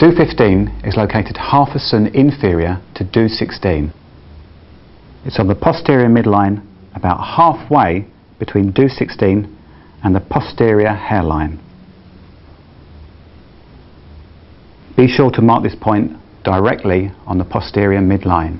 Do15 is located half a cun inferior to Do16. It's on the posterior midline, about halfway between Do16 and the posterior hairline. Be sure to mark this point directly on the posterior midline.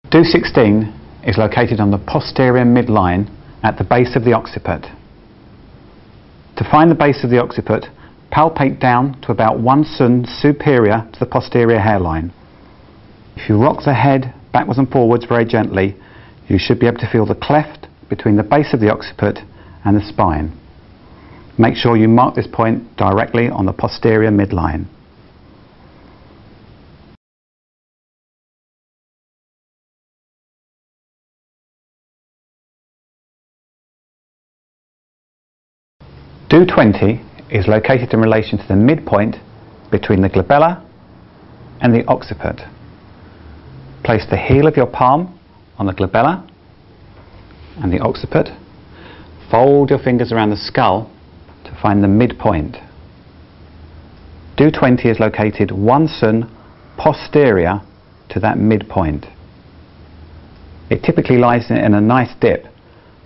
Do16 is located on the posterior midline at the base of the occiput. To find the base of the occiput, palpate down to about 1 cun superior to the posterior hairline. If you rock the head backwards and forwards very gently, you should be able to feel the cleft between the base of the occiput and the spine. Make sure you mark this point directly on the posterior midline. Do20 is located in relation to the midpoint between the glabella and the occiput. Place the heel of your palm on the glabella and the occiput. Fold your fingers around the skull to find the midpoint. Do20 is located 1 cun posterior to that midpoint. It typically lies in a nice dip.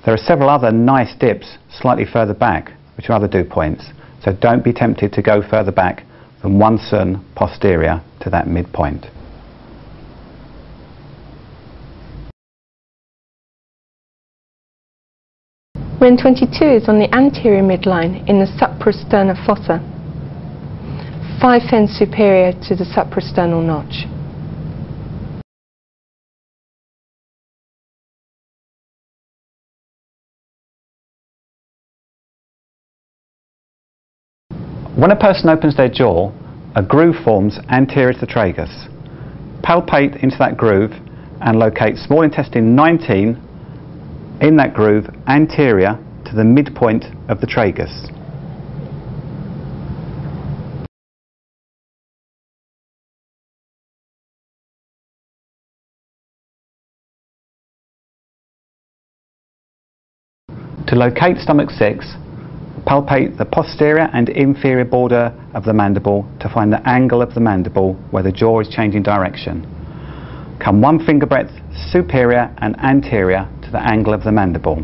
There are several other nice dips slightly further back, which are other do points, so don't be tempted to go further back than 1 cun posterior to that midpoint. When 22 is on the anterior midline in the suprasternal fossa, 5 fens superior to the suprasternal notch. When a person opens their jaw, a groove forms anterior to the tragus. Palpate into that groove and locate small intestine 19 in that groove anterior to the midpoint of the tragus. To locate stomach 6, palpate the posterior and inferior border of the mandible to find the angle of the mandible where the jaw is changing direction. Come 1 finger breadth superior and anterior to the angle of the mandible.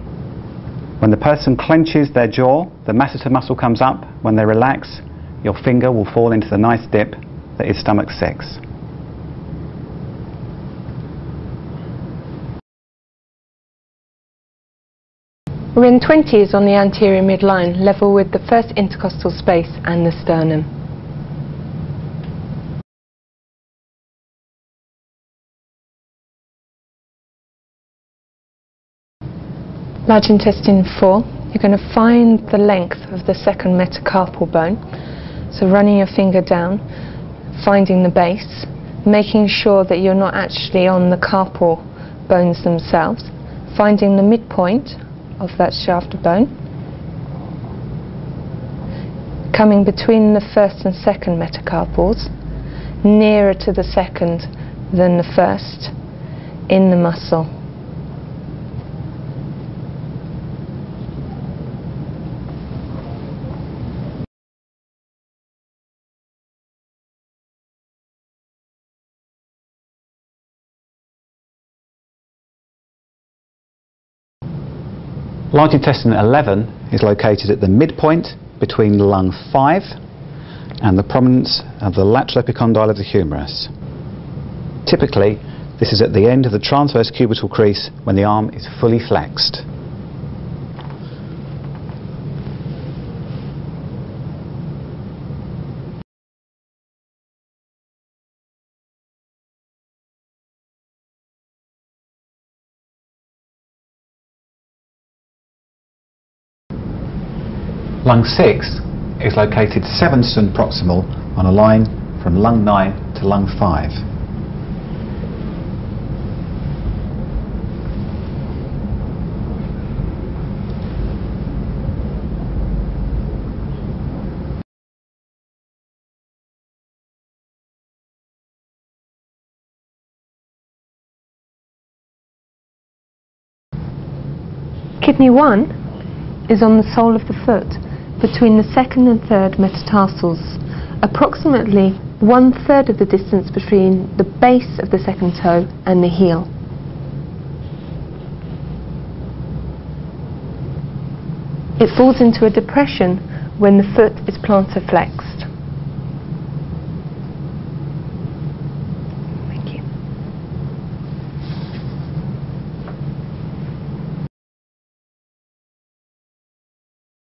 When the person clenches their jaw, the masseter muscle comes up. When they relax, your finger will fall into the nice dip that is stomach 6. When 20 is on the anterior midline, level with the first intercostal space and the sternum. Large intestine 4, you're going to find the length of the second metacarpal bone. So running your finger down, finding the base, making sure that you're not actually on the carpal bones themselves, finding the midpoint of that shaft of bone, coming between the first and second metacarpals, nearer to the second than the first in the muscle. Large intestine 11 is located at the midpoint between lung 5 and the prominence of the lateral epicondyle of the humerus. Typically, this is at the end of the transverse cubital crease when the arm is fully flexed. Lung 6 is located 7 cun proximal on a line from lung 9 to lung 5. Kidney 1 is on the sole of the foot, between the second and third metatarsals, approximately 1/3 of the distance between the base of the second toe and the heel. It falls into a depression when the foot is plantar flexed.